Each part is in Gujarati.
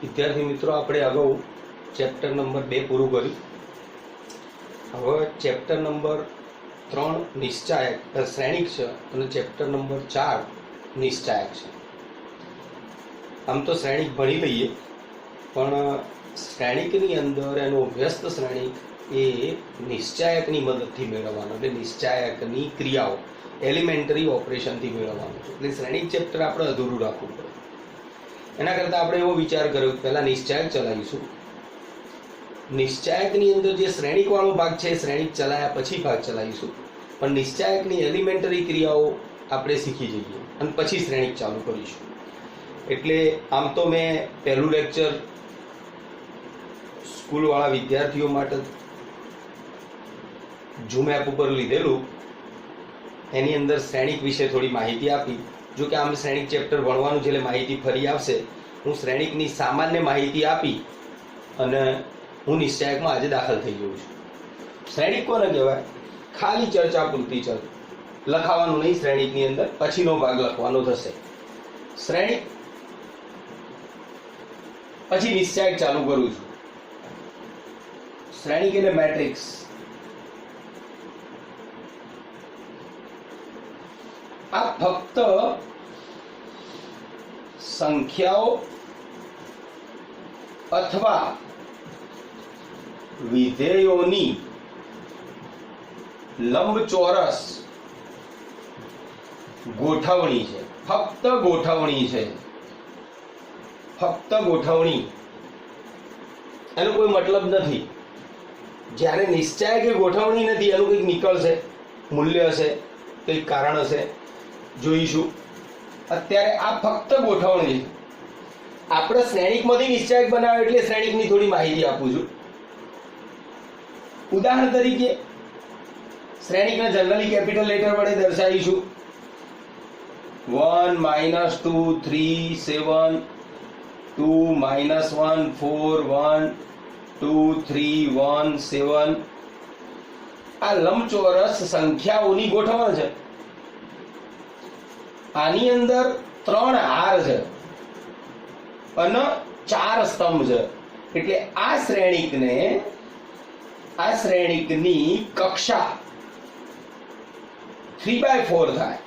વિદ્યાર્થી મિત્રો, આપણે અગાઉ ચેપ્ટર નંબર 2 પૂરું કર્યું. હવે ચેપ્ટર નંબર 3 નિશ્ચાયક શ્રેણિક છે અને ચેપ્ટર નંબર 4 નિશ્ચાયક છે. આમ તો શ્રેણિક ભણી લઈએ, પણ શ્રેણિકની અંદર એનો વ્યસ્ત શ્રેણિક એ નિશ્ચાયકની મદદથી મેળવવાનો, એટલે નિશ્ચાયકની ક્રિયાઓ એલિમેન્ટરી ઓપરેશનથી મેળવવાનો છે. એટલે શ્રેણિક ચેપ્ટર આપણે અધૂરું રાખવું પડે. એના કરતાં આપણે એવો વિચાર કર્યો કે પહેલાં નિશ્ચાયક ચલાવીશું. નિશ્ચાયકની અંદર જે શ્રેણિકવાળો ભાગ છે એ શ્રેણિક ચલાવ્યા પછી ભાગ ચલાવીશું, પણ નિશ્ચાયકની એલિમેન્ટરી ક્રિયાઓ આપણે શીખી જઈએ અને પછી શ્રેણિક ચાલુ કરીશું. એટલે આમ તો મેં પહેલું લેક્ચર સ્કૂલવાળા વિદ્યાર્થીઓ માટે ઝૂમ એપ ઉપર લીધેલું. એની અંદર શ્રેણિક વિશે થોડી માહિતી આપી. જો કે આમ શ્રેણિક ચેપ્ટર ભણવાનું છે એટલે માહિતી ફરી આવશે. હું શ્રેણિકની સામાન્ય માહિતી આપી અને હું નિશ્ચાયકમાં આજે દાખલ થઈ ગયો છું. શ્રેણિક કોને કહેવાય? ખાલી ચર્ચા પૂરતી ચર્ચા, લખાવાનું નહીં શ્રેણિકની અંદર, પછીનો ભાગ લખવાનો થશે. શ્રેણિક પછી નિશ્ચાયક ચાલુ કરું છું. શ્રેણિક એટલે મેટ્રિક્સ. આ ફક્ત સંખ્યાઓ અથવા વિધેયોની લંબચોરસ ગોઠવણી છે. ફક્ત ગોઠવણી છે, ફક્ત ગોઠવણી. એનો કોઈ મતલબ નથી. જ્યારે નિશ્ચાયક એ ગોઠવણી નથી, એનું કંઈક નીકળશે, મૂલ્ય હશે, કંઈક કારણ હશે, જોઈશું. અત્યારે આ ફક્ત ગોઠવણી છે. આપણે શ્રેણિકમાંથી નિશ્ચાયક બનાવ્યો એટલે શ્રેણિકની થોડી માહિતી આપું છું. ઉદાહરણ તરીકે શ્રેણિકને જનરલી કેપિટલ લેટર વડે દર્શાવીશું. 1 -2 3 7 2 -1 4 1 2 3 1 7. આ લંબચોરસ સંખ્યાઓની ગોઠવણ છે. આની અંદર 3 હાર છે અને 4 સ્તંભ છે. એટલે આ શ્રેણિકની કક્ષા 3/4 થાય.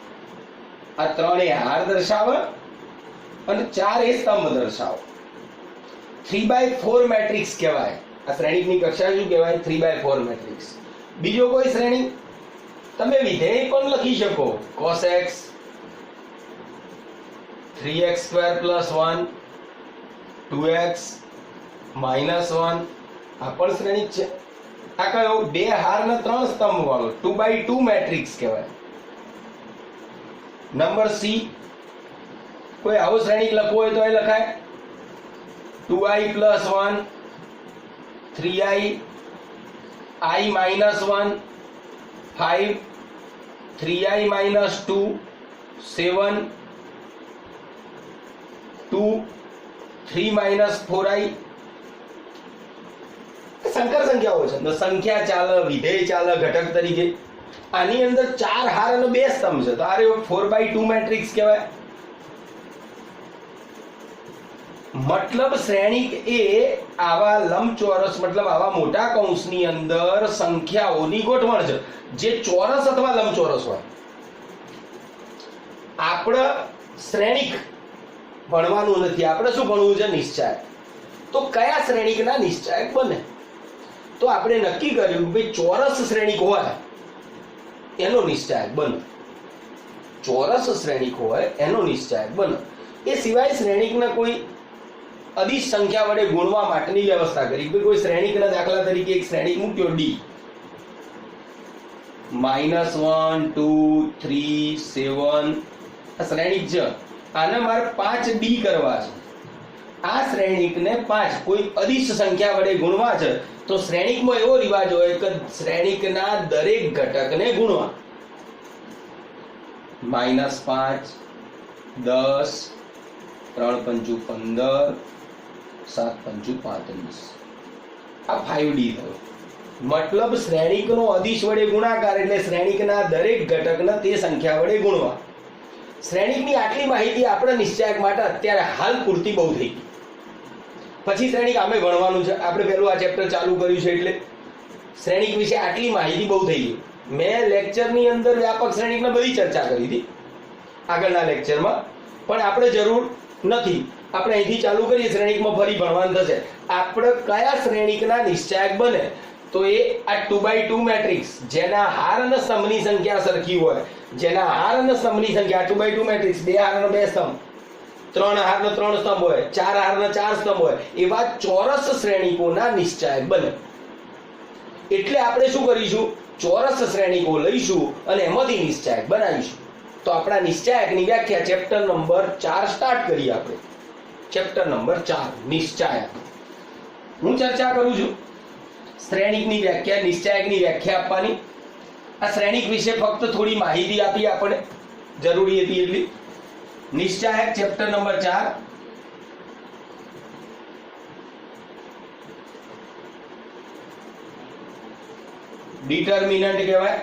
આ 3 એ હાર દર્શાવે અને 4 એ સ્તંભ દર્શાવે. 3/4 મેટ્રિક્સ કહેવાય. આ શ્રેણિકની કક્ષા શું કહેવાય? 3/4 મેટ્રિક્સ. બીજો કોઈ શ્રેણિક તમે વિધેય પણ લખી શકો. cos x 3x² + 1 2x -1. આ પણ શ્રેણિક છે. આ કયો? 2 હાર ને 3 સ્તંભ વાળો 2/2 મેટ્રિક્સ કહેવાય. Number C. કોઈ આવો શ્રેણિક લખવો હોય તો એ લખાય. 2i + 1 3i i -1 5 3i -2 7 2 3 -4i. સંકર સંખ્યાઓ છે. સંખ્યા ચાલે, વિધેય ચાલે ઘટક તરીકે. આની અંદર 4 હાર અને 2 સ્તંભ છે, તો આ 4/2 મેટ્રિક્સ કહેવાય. મતલબ શ્રેણિક એ આવા લંબચોરસ, મતલબ આવા મોટા કૌંસની અંદર સંખ્યાઓની ગોઠવણ છે, જે ચોરસ અથવા લંબચોરસ હોય. આપણે શ્રેણિક ભણવાનું નથી, આપણે શું ભણવું છે? નિશ્ચાયક. તો કયા શ્રેણિકના નિશ્ચાયક બને? તો આપણે નક્કી કર્યું કે ચોરસ શ્રેણિક હોય એનો નિશ્ચાયક બને. ચોરસ શ્રેણિક હોય એનો નિશ્ચાયક બને. એ સિવાય શ્રેણિકના કોઈ અદિશ સંખ્યા વડે ગુણવા માટેની વ્યવસ્થા કરી. કોઈ શ્રેણિકના દાખલા તરીકે એક શ્રેણિક મૂક્યો d -1 2 3 7. આ શ્રેણિક છે. આને મારે 5d કરવા છે. આ શ્રેણિકને 5 કોઈ અદિશ સંખ્યા વડે ગુણવા છે, તો શ્રેણિકમાં એવો રિવાજ હોય કે શ્રેણિકના દરેક ઘટકને ગુણવા. -5 10 3 × 5 15 7 × 35. આ 5d થયો. મતલબ શ્રેણિકનો અદિશ વડે ગુણાકાર એટલે શ્રેણિકના દરેક ઘટકને તે સંખ્યા વડે ગુણવા. શ્રેણિકની આટલી માહિતી આપણે નિશ્ચાયક માટે અત્યારે હાલ પૂરતી બહુ થઈ ગઈ. પછી શ્રેણિક આમે ભણવાનું છે. આપણે પહેલું આ ચેપ્ટર ચાલુ કર્યું છે એટલે શ્રેણિક વિશે આટલી માહિતી બહુ થઈ ગઈ. મેં લેક્ચરની અંદર વ્યાપક શ્રેણિકને બધી ચર્ચા કરી હતી આગળના લેક્ચરમાં, પણ આપણે જરૂર નથી. આપણે અહીંથી ચાલુ કરીએ, શ્રેણિકમાં ફરી ભણવાનું થશે. આપણે કયા શ્રેણિકના નિશ્ચાયક બને, તો એ આ 2x2 મેટ્રિક્સ જેના હાર અને સ્તંભની સંખ્યા સરખી હોય, જેના હાર અને સ્તંભની સંખ્યા 2x2 મેટ્રિક્સ 2 હાર અને 2 સ્તંભ, 3 હાર અને 3 સ્તંભ હોય, 4 હાર અને 4 સ્તંભ હોય, એવા ચોરસ શ્રેણિકોના નિશ્ચાયક બને. એટલે આપણે શું કરીશું, ચોરસ શ્રેણિકો લઈશું અને એમાંથી નિશ્ચાયક બનાવીશું. તો આપણા નિશ્ચાયકની વ્યાખ્યા ચેપ્ટર નંબર 4 સ્ટાર્ટ કરીએ આપણે. Chapter number 4 નિશ્ચાયક. હું ચર્ચા કરું છું શ્રેણિકની વ્યાખ્યા, નિશ્ચાયકની વ્યાખ્યા આપવાની. આ શ્રેણિક વિશે ફક્ત થોડી માહિતી આપી આપણે, જરૂરી હતી એટલી. નિશ્ચાયક ચેપ્ટર નંબર 4. ડિટર્મિનન્ટ કહેવાય.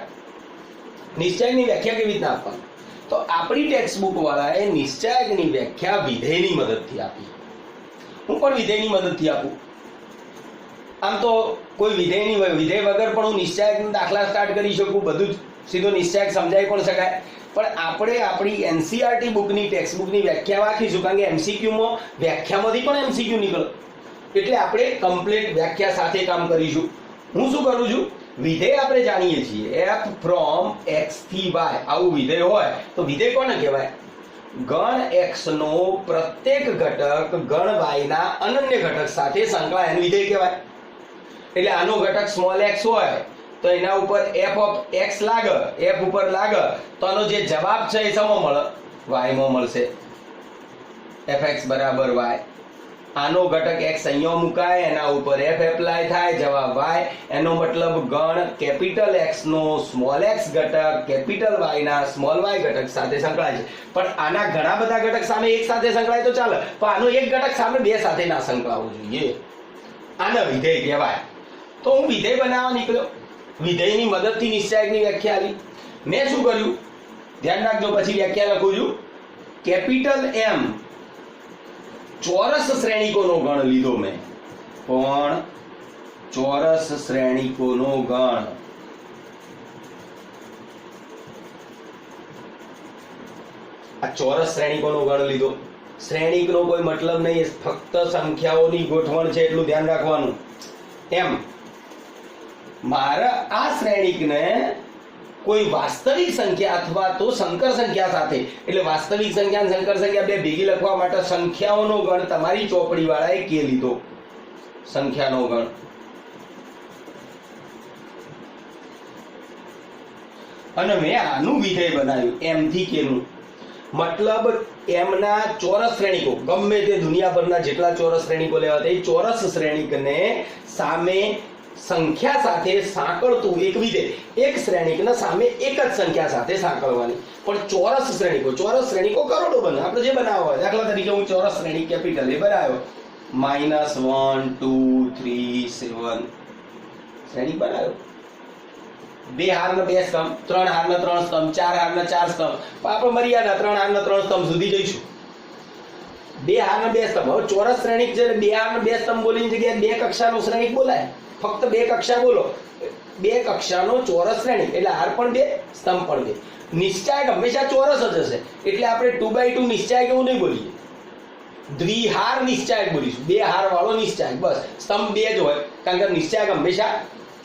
નિશ્ચાયકની વ્યાખ્યા કેવી રીતના આપવાની, તો આપણી ટેક્સ્ટ બુક વાળાએ નિશ્ચાયકની વ્યાખ્યા વિધેયની મદદથી આપી. હું પણ વિધેયની મદદથી આપું. આમ તો કોઈ વિધેય વગર પણ હું નિશ્ચાયકના દાખલા સ્ટાર્ટ કરી શકું, બધું જ સીધો નિશ્ચાયક સમજાવી પણ શકાય. પણ આપણે આપણી એનસીઆરટી બુકની ટેક્સ્ટ બુકની વ્યાખ્યા રાખીશું, કારણ કે એમસીક્યુમાં વ્યાખ્યામાંથી પણ એમસીક્યુ નીકળે, એટલે આપણે કમ્પ્લીટ વ્યાખ્યા સાથે કામ કરીશું. હું શું કરું છું, વિધેય આપણે જાણીએ છીએ f ફ્રોમ x થી y. આવું વિધેય હોય તો વિધેય કોને કહેવાય, ગણ x નો પ્રત્યેક ઘટક ગણ y ના અનન્ય ઘટક સાથે સંકળાયેલ વિધેય કહેવાય. એટલે આનો ઘટક સ્મોલ x હોય તો એના ઉપર f ઓફ x લાગે, f ઉપર લાગે તો આનો જે જવાબ છે એ શેમાં મળે, y માં મળશે. fx બરાબર y. આનો ઘટક x અહીંયા મુકાય, એના ઉપર f એપ્લાય થાય, જવાબ y. એનો મતલબ ગણ કેપિટલ x નો સ્મોલ x ઘટક કેપિટલ y ના સ્મોલ y ઘટક સાથે સંકળાય છે. પણ આના ઘણા બધા ઘટક સામે એક સાથે સંકળાય તો ચાલે, પણ આનો એક ઘટક સામે બે સાથે ના સંકળાવવો જોઈએ. આને વિધેય કહેવાય. તો હું વિધેય બનાવવા નીકળ્યો, વિધેયની મદદથી નિશ્ચાયકની વ્યાખ્યા આવી. મેં શું કર્યું, ધ્યાન રાખજો, પછી વ્યાખ્યા લખું છું. કેપિટલ M ચોરસ શ્રેણિકોનો ગણ લીધો મેં, પણ ચોરસ શ્રેણિકોનો ગણ. આ ચોરસ શ્રેણિકોનો ગણ લીધો. શ્રેણિકનો કોઈ મતલબ નહીં, ફક્ત સંખ્યાઓની ગોઠવણ છે, એટલું ધ્યાન રાખવાનું. એમ મારા આ શ્રેણિકને કોઈ વાસ્તવિક સંખ્યા અથવા તો સંકર સંખ્યા સાથે, એટલે વાસ્તવિક સંખ્યા અને સંકર સંખ્યા બે ભેગી લખવા માટે સંખ્યાઓનો ગણ તમારી ચોપડી વાળાએ કે લીધો, સંખ્યાનો ગણ. અને મેં આનું વિધેય બનાવ્યું m થી k નું. મતલબ m ના ચોરસ શ્રેણિકો, ગમે તે દુનિયાભરના જેટલા ચોરસ શ્રેણિકો લેવા તે ચોરસ શ્રેણિકને સામે સંખ્યા સાથે સાંકળતું એક વિધેય. એક શ્રેણિકના સામે એક જ સંખ્યા સાથે સાંકળવાની. પણ ચોરસ શ્રેણિકો કરોડો બને, આપણે જે બનાવવા હોય. દાખલા તરીકે હું ચોરસ શ્રેણિક કેપિટલ એ બનાવ્યો, -1 2 3 7 શ્રેણિક બનાવ્યો. 2 હાર ને 2 સ્તંભ, 3 હાર ને 3 સ્તંભ, 4 હાર ને 4 સ્તંભ. આપણે મર્યાદા 3 હાર ને 3 સ્તંભ સુધી જઈશું. 2 હાર ને 2 સ્તંભ. હવે ચોરસ શ્રેણિક છે, 2 હાર ને 2 સ્તંભ બોલીની જગ્યાએ 2 કક્ષાનો શ્રેણિક બોલાય. ફક્ત 2 કક્ષા બોલો, 2 કક્ષાનો ચોરસ શ્રેણિક, એટલે હાર પણ 2 સ્તંભ પણ 2. નિશ્ચાયક હંમેશા ચોરસ જ હશે, એટલે આપણે 2x2 નિશ્ચાયક એવું નહીં બોલીએ, દ્વિહાર નિશ્ચાયક બોલીશું. 2 હાર વાળો નિશ્ચાયક, બસ. સ્તંભ 2 જ હોય, કારણ કે નિશ્ચાયક હંમેશા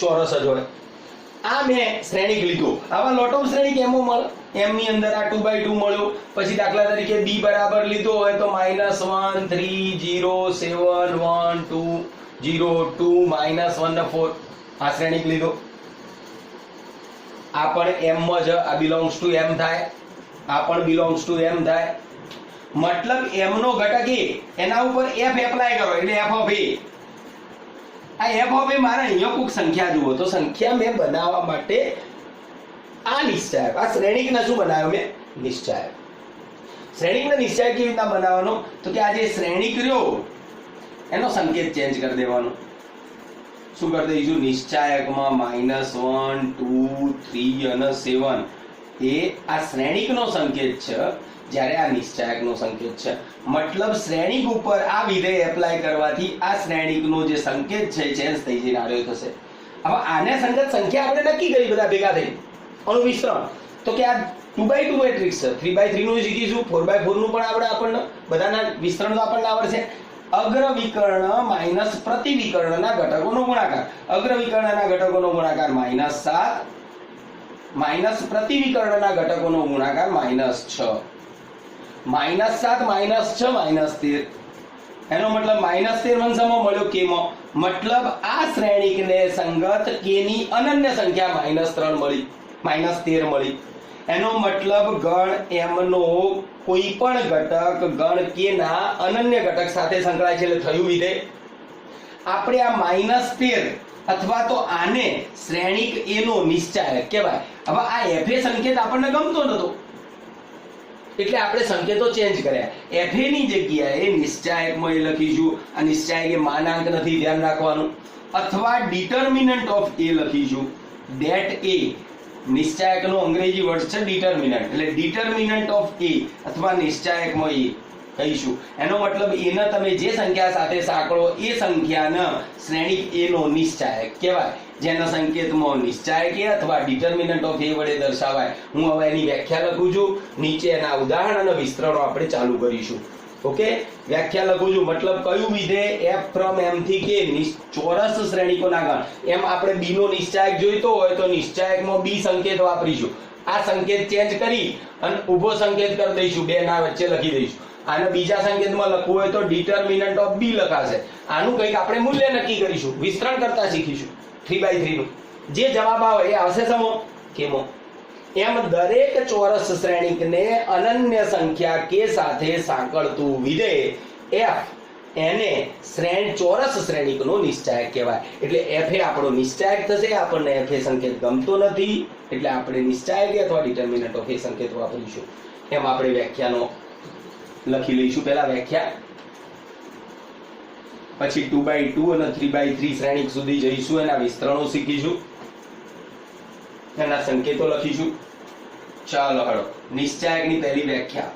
ચોરસ જ હોય. આ મેં શ્રેણિક લીધો. આવા લોટ ઓફ શ્રેણિક એમો મળે. m ની અંદર આ 2x2 મળ્યો. પછી દાખલા તરીકે b બરાબર લીધો હોય તો -1 3 0 7 1 2 0 2 -1 ને 4 આ શ્રેણિક લીધો. આ પણ m જ, આ બિલોંગ્સ ટુ m થાય, આ પણ બિલોંગ્સ ટુ m થાય. મતલબ m નો ઘટક a, એના ઉપર f એપ્લાય કરો એટલે f ઓફ a. આ f ઓફ a મારે અહીંયા કોઈક સંખ્યા જુઓ તો સંખ્યા મેં બનાવવા માટે આ નિશ્ચાયક, આ શ્રેણિકને શું બનાવ્યો મેં, નિશ્ચાયક. શ્રેણિકને નિશ્ચાયક કેવી રીતના બનાવવાનો, તો કે આ જે શ્રેણિક રહ્યો એનો સંકેત ચેન્જ કરી દેવાનો. શું કરી દઈશું, નિશ્ચાયકમાં -1 2 3 અને 7 એ આ શ્રેણિકનો સંકેત છે. જ્યારે આ નિશ્ચાયકનો સંકેત છે. મતલબ શ્રેણિક ઉપર આ વિધેય એપ્લાય કરવાથી આ શ્રેણિકનો જે સંકેત છે ચેન્જ થઈ જઈને આર્યો થશે. હવે આને સંગત સંખ્યા આપણે નક્કી કરી બધા ભેગા થઈ અણુ વિસ્તરણ, તો કે આ 2x2 મેટ્રિક્સ છે. 3x3 નું શીખીશું, 4x4 નું પણ આપણને બધાના વિસ્તરણ આપણને આવડશે. અગ્ર વિકર્ણ માઈનસ પ્રતિ વિકર્ણના ઘટકોનો ગુણાકાર. અગ્ર વિકર્ણના ઘટકોનો ગુણાકાર -7 માઈનસ પ્રતિ વિકર્ણના ઘટકોનો ગુણાકાર -6. -7 -6 -13. એનો મતલબ -13 વંશમાં મળ્યો k માં. મતલબ આ શ્રેણિકને સંગત k ની અનન્ય સંખ્યા -3 મળી, -13 મળી. એનો મતલબ ગણ m નો કોઈ પણ ઘટક ગણ k ના અનન્ય ઘટક સાથે સંકળાય છે એટલે થયું વિધેય. આપણે આ -13 અથવા તો આને શ્રેણિક a નો નિશ્ચાયક કહેવાય. હવે આ fa સંકેત આપણને ગમતો નતો એટલે આપણે સંકેતો ચેન્જ કર્યા. fa ની જગ્યાએ નિશ્ચાયકમાં એ લખીશું. આ નિશ્ચાયક એ માનાંક નથી, ધ્યાન રાખવાનું. અથવા ડિટર્મિનન્ટ ઓફ a લખીશું. that a નિશ્ચાયકનો અંગ્રેજી વર્ડ છે ડિટર્મિનન્ટ, એટલે ડિટર્મિનન્ટ ઓફ a અથવા નિશ્ચાયકમાં a કહીશું. એનો મતલબ એને તમે જે સંખ્યા સાથે સાંકળો એ સંખ્યાને શ્રેણિક a નો નિશ્ચાયક કહેવાય, જેના સંકેતમાં નિશ્ચાયક a અથવા ડિટર્મિનન્ટ ઓફ a વડે દર્શાવાય. હું હવે એની વ્યાખ્યા લખું છું. નીચે એના ઉદાહરણ અને વિસ્તરણો આપણે ચાલુ કરીશું. ઓકે, વ્યાખ્યા લખું છું. મતલબ કયું વિધેય f from m થી k ચોરસ શ્રેણિકોના ગણ. એમ આપણે b નો નિશ્ચાયક જોઈતો હોય તો નિશ્ચાયકમાં b સંકેત વાપરીશું. આ સંકેત ચેન્જ કરી અને ઊભો સંકેત કરી દઈશું, બે ના વચ્ચે લખી દઈશું. આને બીજા સંકેતમાં લખવું હોય તો ડિટર્મિનન્ટ ઓફ b લખાશે. આનું કંઈક આપણે મૂલ્ય નક્કી કરીશું, વિસ્તરણ કરતા શીખીશું 3x3 નું. જે જવાબ આવે એ આવશે સમો કેમો. એમ દરેક ચોરસ શ્રેણિકને અનન્ય સંખ્યા k સાથે સાંકળતું વિધેય f એને ચોરસ શ્રેણિકનો નિશ્ચાયક કહેવાય. એટલે f એ આપણો નિશ્ચાયક થશે. આપણને f એ સંકેત ગમતો નથી એટલે આપણે નિશ્ચાયક અથવા ડિટર્મિનન્ટ ઓફ એ સંકેત વાપરીશું. એમ આપણે વ્યાખ્યાનો લખી લઈશું. પહેલા વ્યાખ્યા, પછી 2x2 અને 3x3 શ્રેણિક સુધી જઈશું, એના વિસ્તરણો શીખીશું, એના સંકેતો લખીશું. ચાલો હળો, નિશ્ચાયકની પહેલી વ્યાખ્યા.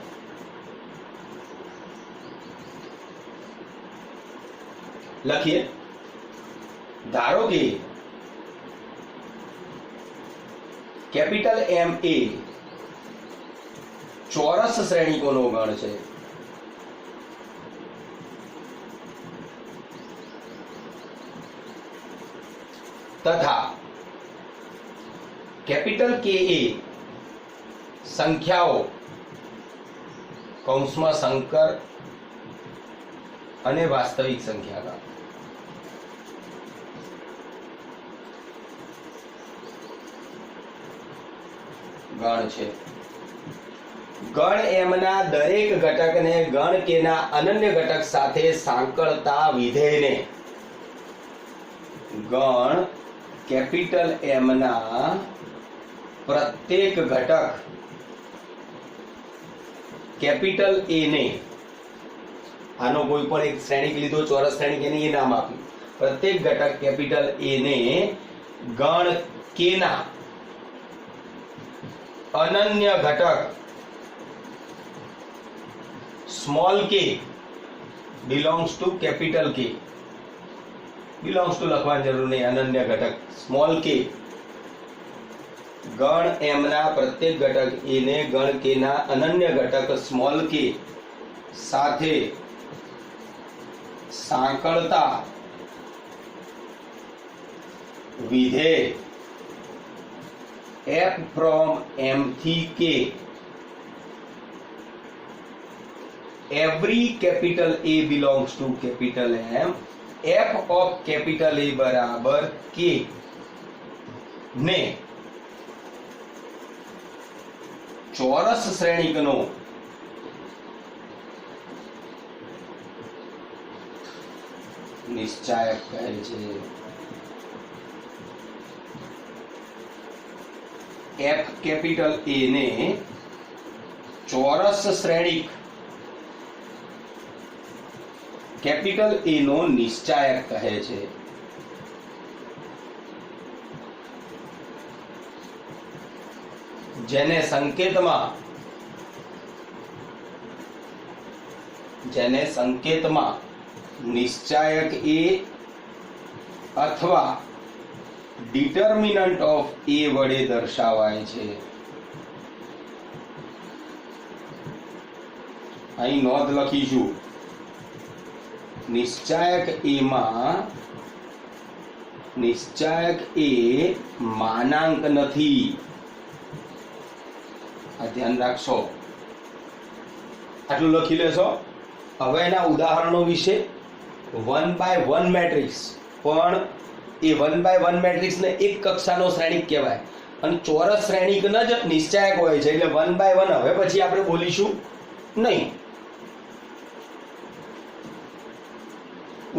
લખીએ. ધારો કે કેપિટલ M એ ચોરસ શ્રેણિકોનો ગણ છે તથા કેપિટલ K એ સંખ્યાઓ કૌંસમાં સંકર અને વાસ્તવિક સંખ્યાના ગણ છે. ગણ m ના દરેક ઘટકને ગણ k ના અનન્ય ઘટક સાથે સાંકળતા વિધેયને ગણ કેપિટલ M ના પ્રત્યેક ઘટક કેપિટલ A ને, આનો કોઈ પણ એક શ્રેણિક લીધો, ચોરસ શ્રેણિક, એને એ નામ આપ્યું. પ્રત્યેક ઘટક કેપિટલ A ને ગણ k ના અનન્ય ઘટક small k belongs to capital K, belongs to લખવાની જરૂર નહીં, અનન્ય ઘટક સ્મોલ k ગણ m ના પ્રત્યેક ઘટક a ને ગણ k ના અનન્ય ઘટક સ્મોલ k સાથે સાંકળતા વિધેય f from m થી k every capital A belongs to capital M, f of capital A બરાબર k ને ચોરસ શ્રેણિકનો નિશ્ચાયક કહે છે. f કેપિટલ A ને ચોરસ શ્રેણિક કેપિટલ A નો નિશ્ચાયક કહે છે. જેને સંકેતમાં જેને સંકેતમાં નિશ્ચાયક એ અથવા ડિટર્મિનન્ટ ઓફ એ વડે દર્શાવાય છે. અહીં નોંધ લખીશું, નિશ્ચાયક એ માનાંક નથી. આ ધ્યાન રાખશો. આટલું લખી લેશો. હવે એના ઉદાહરણો વિશે 1/1 મેટ્રિક્સ, પણ એ 1/1 મેટ્રિક્સને એક કક્ષાનો શ્રેણિક કહેવાય અને ચોરસ શ્રેણિકનો જ નિશ્ચાયક હોય છે. એટલે 1/1 હવે પછી આપણે બોલીશું નહીં.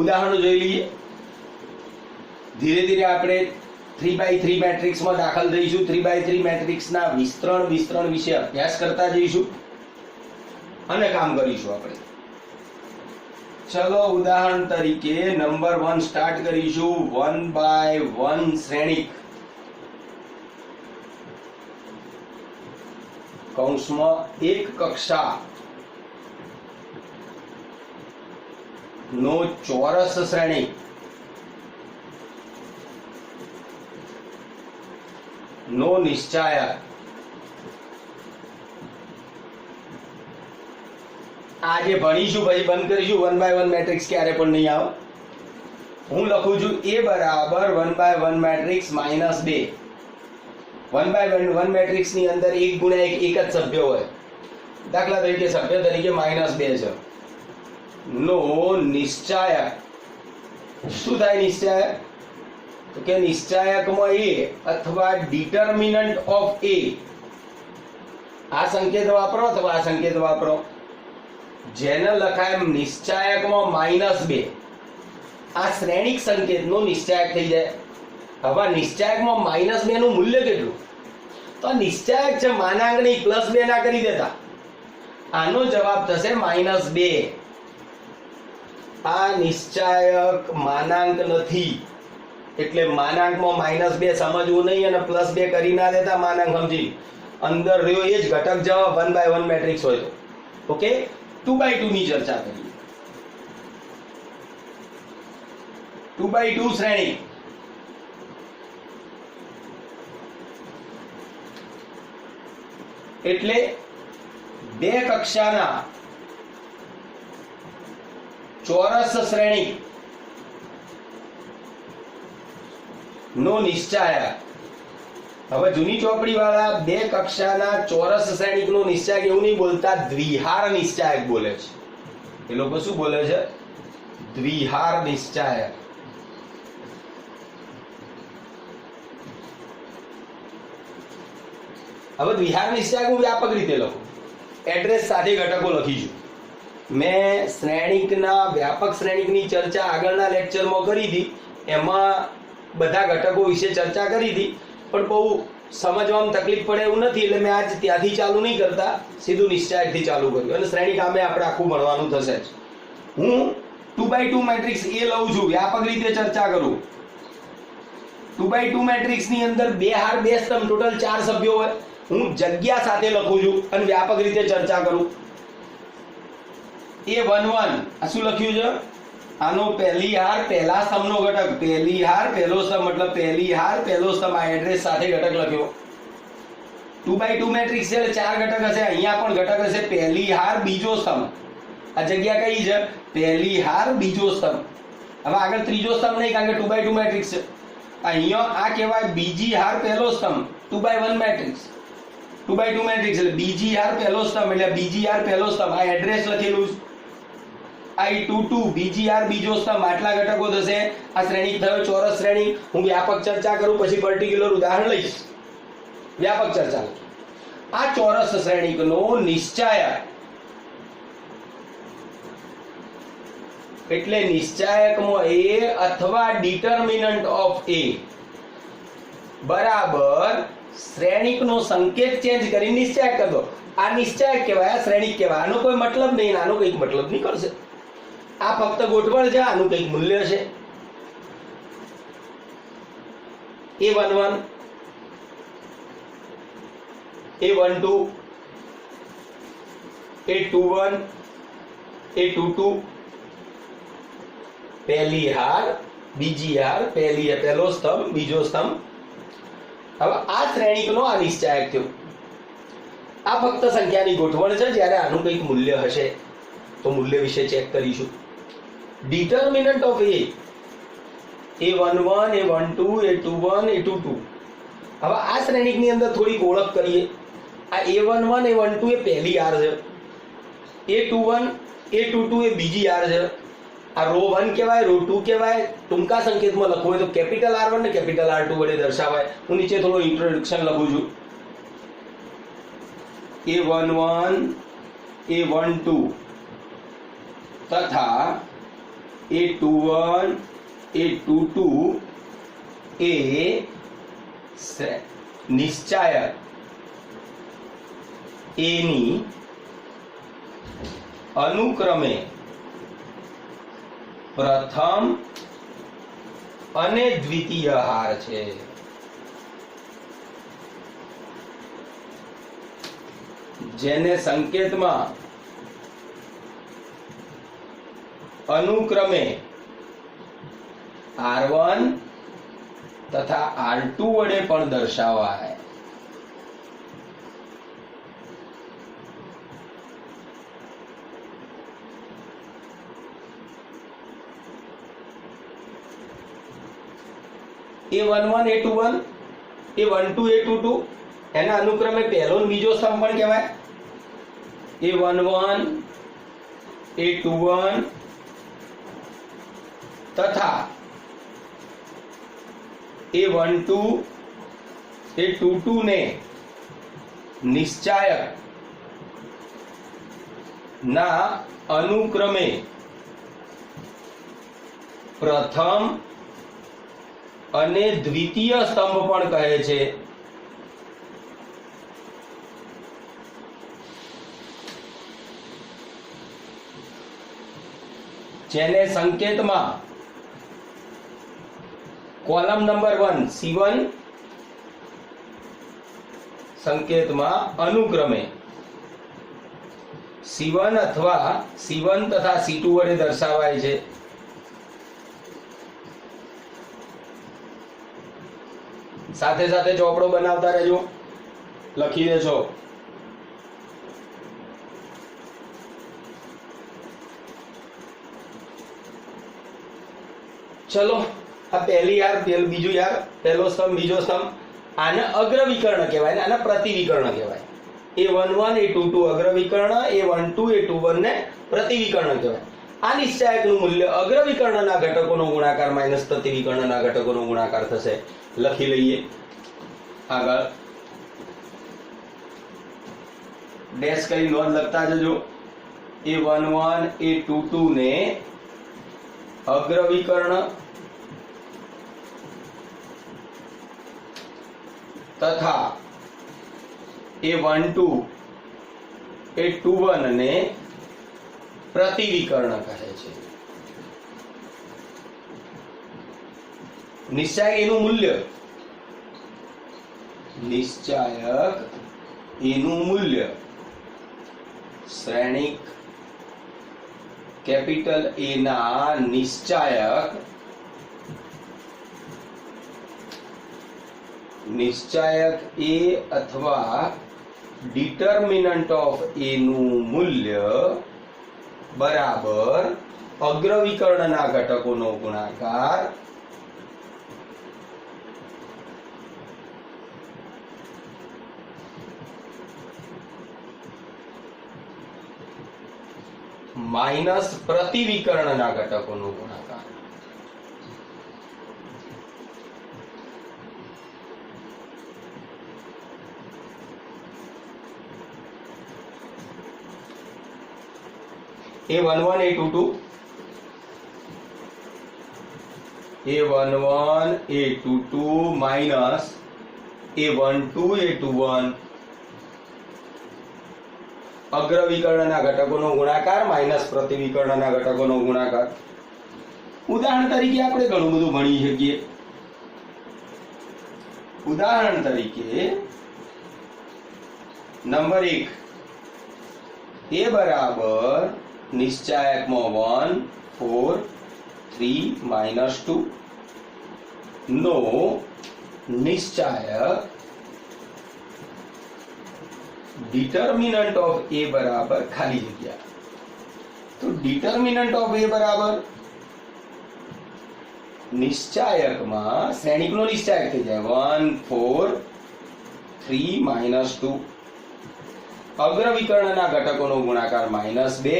ઉદાહરણો જોઈ લઈએ. ધીરે ધીરે આપણે 3/3 મેટ્રિક્સમાં દાખલ થઈશું. 3/3 મેટ્રિક્સના વિસ્તરણ વિશે અભ્યાસ કરતા જઈશું અને કામ કરીશું આપણે. ચલો ઉદાહરણ તરીકે નંબર 1 સ્ટાર્ટ કરીશું. 1/1 શ્રેણિક કૌંસમાં એક કક્ષા નો ચોરસ શ્રેણિક નો નિશ્ચાયક. આજે ભણીશું પછી બંધ કરીશું. 1/1 મેટ્રિક્સ ક્યારે પણ નહીં આવે. હું લખું છું a બરાબર 1/1 મેટ્રિક્સ -2. 1/1 મેટ્રિક્સ ની અંદર 1 ગુણ્યા 1 એક જ સભ્ય હોય. દાખલા તરીકે સભ્ય તરીકે -2 છે. નો નિશ્ચાયક. શું થાય નિશ્ચાયક? તો કે નિશ્ચાયકમાં a અથવા ડિટર્મિનન્ટ ઓફ a. આ સંકેત વાપરો અથવા આ સંકેત વાપરો. જેને લખાય નિશ્ચાયકમાં -2. આ શ્રેણિક સંકેતનો નિશ્ચાયક થઈ જાય. હવે નિશ્ચાયકમાં -2 નું મૂલ્ય કેટલું? તો નિશ્ચાયક છે, માનાંક નહીં. +2 ના કરી દેતા. આનો જવાબ થશે -2. આ નિશ્ચાયક માનાંક નથી, એટલે માનાંકમાં -2 સમજવું નહીં અને +2 કરી ના દેતા. માનાંક સમજી અંદર રહ્યો એ જ ઘટક જવાબ 1/1 મેટ્રિક્સ હોય તો. ઓકે, 2/2 ની ચર્ચા કરીએ. 2/2 શ્રેણી એટલે બે કક્ષાના ચોરસ શ્રેણી નો નિશ્ચાયક. હવે જૂની ચોપડી વાળા બે કક્ષાના ચોરસ શ્રેણિક નો નિશ્ચાયક એવું નહીં બોલતા, દ્વિહાર નિશ્ચાયક બોલે છે. એ લોકો શું બોલે છે? દ્વિહાર નિશ્ચાયક. હવે દ્વિહાર નિશ્ચાયક હું વ્યાપક રીતે લખું. એડ્રેસ સાથે ઘટકો લખીશું. મેં શ્રેણિકના વ્યાપક શ્રેણિકની ચર્ચા આગળના લેક્ચરમાં કરી હતી. એમાં બધા ઘટકો વિશે ચર્ચા કરી હતી, પણ બહુ સમજવામાં તકલીફ પડે એવું નથી, એટલે મેં આજ ત્યાંથી ચાલુ નહીં કરતા, સીધું નિશ્ચાયકથી ચાલુ કર્યું. અને શ્રેણિક આમે આપણે આખું ભણવાનું થશે જ. હું 2/2 મેટ્રિક્સ એ લઉં છું, વ્યાપક રીતે ચર્ચા કરું. 2/2 મેટ્રિક્સ ની અંદર 2 હાર 2 સ્તંભ, ટોટલ 4 સભ્યો હોય. હું જગ્યા સાથે લખું છું અને વ્યાપક રીતે ચર્ચા કરું. A11 આ શું લખ્યું છે? આનો પહેલી હાર પહેલા સ્તંભનો ઘટક. પહેલી હાર પહેલો સ્તંભ મતલબ પહેલી હાર પહેલો સ્તંભ. આ એડ્રેસ સાથે ઘટક લખ્યો. 2/2 મેટ્રિક્સ છે એટલે 4 ઘટક હશે. અહીંયા પણ ઘટક હશે. પહેલી હાર બીજો સ્તંભ. આ જગ્યા કઈ છે? પહેલી હાર બીજો સ્તંભ. હવે આગળ ત્રીજો સ્તંભ નહીં, કારણ કે 2/2 મેટ્રિક્સ છે. અહીંયા આ કહેવાય બીજી હાર પહેલો સ્તંભ. 2/1 મેટ્રિક્સ 2/2 મેટ્રિક્સ એટલે બીજી હાર પહેલો સ્તંભ, એટલે બીજી હાર પહેલો સ્તંભ. આ એડ્રેસ લખેલું છે. I22 બીજી હાર બીજો સ્તંભ. આટલા ઘટકો થશે. આ શ્રેણિક થયો ચોરસ શ્રેણી. હું વ્યાપક ચર્ચા કરું પછી પર્ટિક્યુલર ઉદાહરણ લઈશ. વ્યાપક ચર્ચા. આ ચોરસ શ્રેણિકનો નિશ્ચાયક એટલે નિશ્ચાયકમાં a અથવા ડિટર્મિનન્ટ ઓફ a બરાબર શ્રેણિકનો સંકેત ચેન્જ કરી નિશ્ચાયક કરી દો. આ નિશ્ચાયક કહેવાય, આ શ્રેણિક કહેવાય. આનો કોઈ મતલબ નહીં, આનો કંઈક મતલબ નહીં કરશે. આ ફક્ત ગોઠવણ છે, આનું કંઈક મૂલ્ય છે. A11 A12 A21 A22 પહેલી હાર બીજી હાર પહેલો સ્તંભ બીજો સ્તંભ. હવે આ શ્રેણિકનો આ નિશ્ચાયક થયો. આ ફક્ત સંખ્યાની ગોઠવણ છે. જ્યારે આનું કંઈક મૂલ્ય હશે તો મૂલ્ય વિશે ચેક કરીશું. Determinant of A11 A12 A21 A22. હવે આ શ્રેણિકની અંદર થોડીક ઓળખ કરીએ. આ A11 A12 એ પહેલી હાર છે, A21 A22 એ બીજી હાર છે. આ રો 1 કહેવાય, રો 2 કહેવાય. ટૂંકા સંકેતમાં લખવું હોય તો કેપિટલ R1 ને કેપિટલ R2 વડે દર્શાવાય. હું નીચે થોડો ઇન્ટ્રોડક્શન લખું છું. A11 A12 તથા A21 A22 એ નિશ્ચાયક એની અનુક્રમે પ્રથમ અને દ્વિતીય હાર છે. જેને સંકેતમાં અનુક્રમે R1 તથા R2 વડે પણ દર્શાવાય. A11 A21 A12 A22 એના અનુક્રમે પહેલો અને બીજો સ્તંભ પણ કહેવાય. A11 A21 તથા A12 A22 ને નિશ્ચાયક ના અનુક્રમે પ્રથમ અને દ્વિતીય સ્તંભ પણ કહે છે. જેને સંકેતમાં કોલમ નંબર 1 C1 સંકેતમાં અનુક્રમે C1 અથવા C1 તથા C2 વડે દર્શાવાય છે. સાથે સાથે ચોપડો બનાવતા રહેજો, લખી દેજો. ચલો, આ પહેલી હાર બીજું હાર પહેલો સ્તંભ બીજો સ્તંભ. આને અગ્રવિકર્ણ કહેવાય ને આને પ્રતિવિકર્ણ કહેવાય. A11 A22 અગ્રવિકર્ણ, A12 A21 ને પ્રતિવિકર્ણ કહેવાય. આ નિશ્ચાયકનું મૂલ્ય અગ્રવિકર્ણના ઘટકોનો ગુણાકાર માઈનસ પ્રતિવિકર્ણના ઘટકોનો ગુણાકાર થશે. લખી લઈએ. આગળ ડેશ કરી નોંધ લખતા જજો. A11 A22 ને અગ્રવિકર્ણ તથા A12 A21 ને પ્રતિવિકર્ણ કહે છે. નિશ્ચાયક એનું મૂલ્ય શ્રેણિક કેપિટલ A ના નિશ્ચાયક A અથવા ડિટર્મિનન્ટ ઓફ A નું મૂલ્ય બરાબર અગ્રવિકર્ણના ઘટકોનો ગુણાકાર માઈનસ પ્રતિવિકર્ણના ઘટકોનો ગુણાકાર. A11 A22 minus A12 A21 અગ્રવિકર્ણના ઘટકોનો ગુણાકાર માઈનસ પ્રતિવિકર્ણના ઘટકોનો ગુણાકાર. ઉદાહરણ તરીકે આપણે ઘણું બધું ભણી શકીએ. ઉદાહરણ તરીકે નંબર 1 A બરાબર નિશ્ચાયકમાં 1 4 3 -2 નો નિશ્ચાયક डिटर्मिनंट ऑफ ए बराबर खाली जगह। तो डिटर्मिनंट ऑफ ए बराबर निश्चायक में श्रेणिक नो निश्चायक थी जाए 1 4 3 -2 अग्र विकर्ण घटकों गुणाकार -2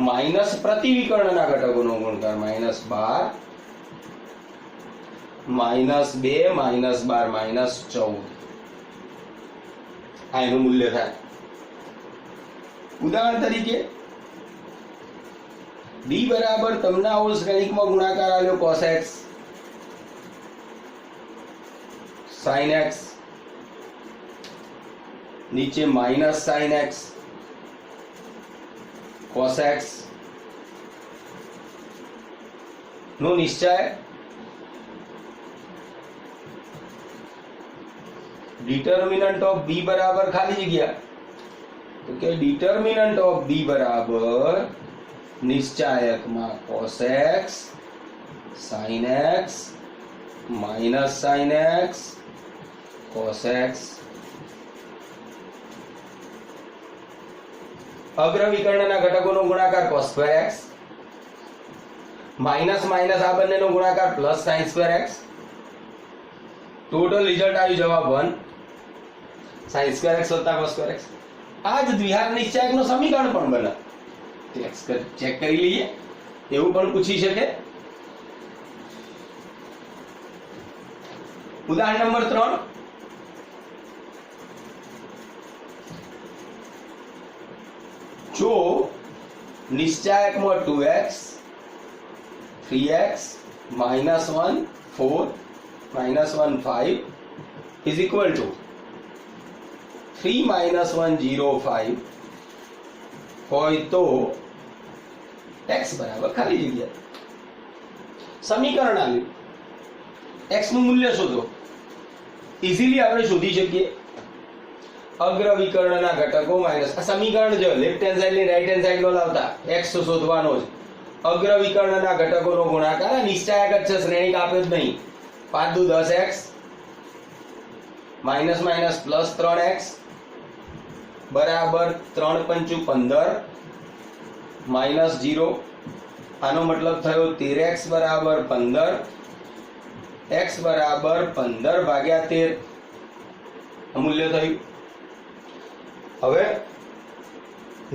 माइनस प्रति विकर्ण घटकों गुणाकार -12 -2 -12 -14 आ एनु मूल्य था। उदाहरण तरीके b बराबर तमने आवो श्रेणिक में गुणाकार आल्यो cos x sin x नीचे minus sin x cos x नो निश्चय डिटर्मिनंट ऑफ b बराबर खाली जगह। तो क्या डिटर्मिनंट ऑफ b बराबर निश्चायक में cos x sin x minus sin x cos x अग्र विकर्ण घटकों गुणाकार cos square x minus minus आ बने गुणाकार plus sin square x total result आयु जवाब 1 sin स्क्वायर x वत्ता cos स्क्वायर x। आज द्विघात निश्चायक नो समीकरण पण बने चेक करी लीजिए एवं पण पूछी शके। उदाहरण नंबर 3 जो निश्चायक में 2x 3x -1 4 -1 5 is equal to 3 -1 0 5 होय तो x बराबर खाली जगह समीकरण आल्યું x નું મૂલ્ય શોધો। इजीली આપણે શોધી શકીએ अग्र विकर्णना घटको माइनस समीकरण जो लेफ्ट हैंड साइड ने राइट हैंड साइड नो लावता x शोधવાનો છે। अग्र विकर्णना घटकोનો ગુણાકાર નિશ્ચાયક જ છે શ્રેણિક આપ્યો જ નહીં 5 દુ 10x minus minus plus 3x बराबर 3 पंचू 15 माइनस 0 आनो मतलब थयो 13x बराबर 15 x बराबर 15 भाग्या 13 मूल्य थયું। હવે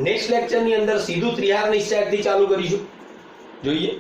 નેક્સ્ટ લેક્ચર ની અંદર સીધું ત્રિહાર નિશ્ચાયક થી ચાલુ કરીશું। જોઈએ